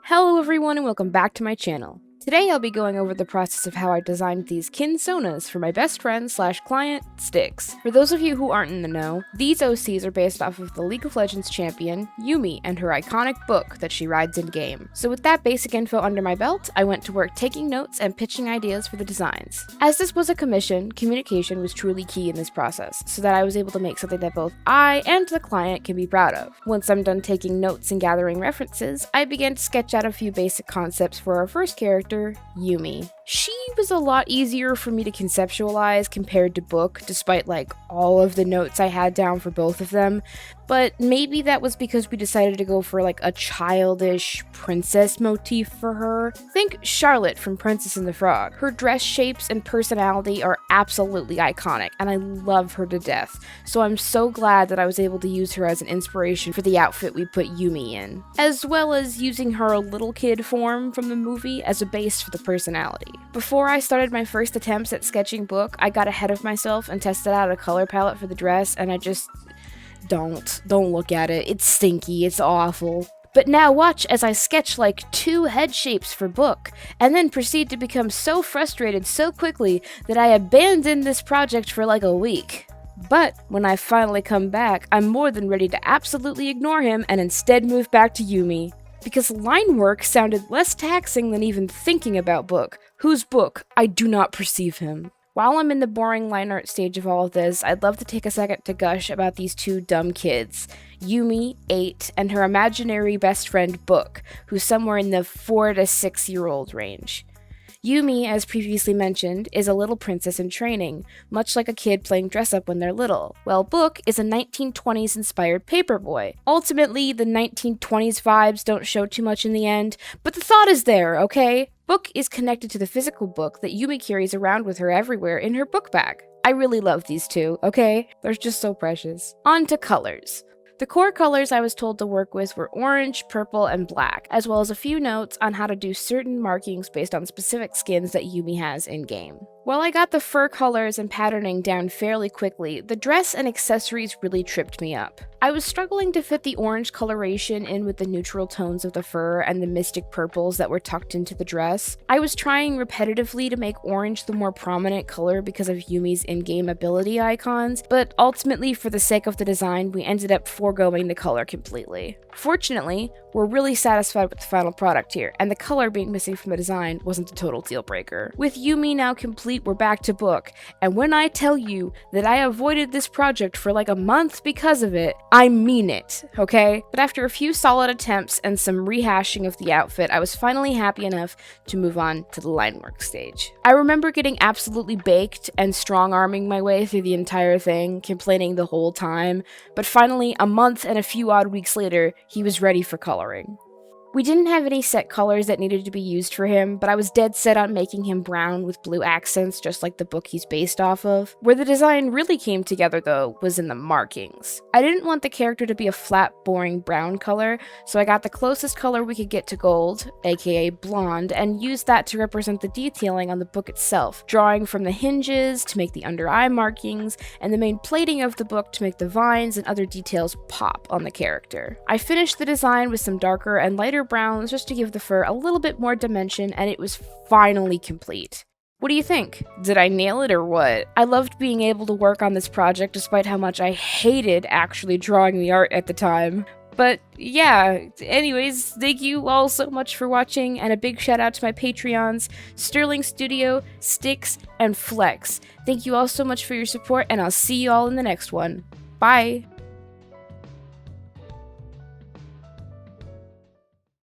Hello everyone and welcome back to my channel. Today I'll be going over the process of how I designed these Kinsonas for my best friend / client, Styx. For those of you who aren't in the know, these OCs are based off of the League of Legends champion, Yuumi, and her iconic book that she rides in-game. So with that basic info under my belt, I went to work taking notes and pitching ideas for the designs. As this was a commission, communication was truly key in this process, so that I was able to make something that both I and the client can be proud of. Once I'm done taking notes and gathering references, I began to sketch out a few basic concepts for our first character, Yuumi. She was a lot easier for me to conceptualize compared to Book, despite all of the notes I had down for both of them, but maybe that was because we decided to go for a childish princess motif for her. Think Charlotte from Princess and the Frog. Her dress shapes and personality are absolutely iconic, and I love her to death, so I'm so glad that I was able to use her as an inspiration for the outfit we put Yuumi in, as well as using her little kid form from the movie as a base for the personality. Before I started my first attempts at sketching Book, I got ahead of myself and tested out a color palette for the dress, and I just don't look at it. It's stinky, it's awful. But now watch as I sketch 2 head shapes for Book, and then proceed to become so frustrated so quickly that I abandoned this project for a week. But when I finally come back, I'm more than ready to absolutely ignore him and instead move back to Yuumi. Because line work sounded less taxing than even thinking about Book. Whose Book? I do not perceive him. While I'm in the boring line art stage of all of this, I'd love to take a second to gush about these 2 dumb kids. Yuumi, 8, and her imaginary best friend Book, who's somewhere in the 4 to 6 year old range. Yuumi, as previously mentioned, is a little princess in training, much like a kid playing dress-up when they're little, while Book is a 1920s inspired paperboy. Ultimately, the 1920s vibes don't show too much in the end, but the thought is there, okay? Book is connected to the physical book that Yuumi carries around with her everywhere in her book bag. I really love these 2, okay? They're just so precious. On to colors. The core colors I was told to work with were orange, purple, and black, as well as a few notes on how to do certain markings based on specific skins that Yuumi has in-game. While I got the fur colors and patterning down fairly quickly, the dress and accessories really tripped me up. I was struggling to fit the orange coloration in with the neutral tones of the fur and the mystic purples that were tucked into the dress. I was trying repetitively to make orange the more prominent color because of Yuumi's in-game ability icons, but ultimately for the sake of the design, we ended up foregoing the color completely. Fortunately, we're really satisfied with the final product here, and the color being missing from the design wasn't a total deal breaker. With Yuumi now complete, we're back to Book, and when I tell you that I avoided this project for a month because of it, I mean it, okay? But after a few solid attempts and some rehashing of the outfit, I was finally happy enough to move on to the line work stage. I remember getting absolutely baked and strong-arming my way through the entire thing, complaining the whole time, but finally, a month and a few odd weeks later, he was ready for coloring. We didn't have any set colors that needed to be used for him, but I was dead set on making him brown with blue accents just like the book he's based off of. Where the design really came together though was in the markings. I didn't want the character to be a flat, boring brown color, so I got the closest color we could get to gold, aka blonde, and used that to represent the detailing on the book itself, drawing from the hinges to make the under eye markings, and the main plating of the book to make the vines and other details pop on the character. I finished the design with some darker and lighter browns just to give the fur a little bit more dimension, and it was finally complete. What do you think? Did I nail it or what? I loved being able to work on this project despite how much I hated actually drawing the art at the time. But yeah, anyways, thank you all so much for watching, and a big shout out to my Patreons, Sterling Studio, Styx, and Flex. Thank you all so much for your support, and I'll see you all in the next one. Bye!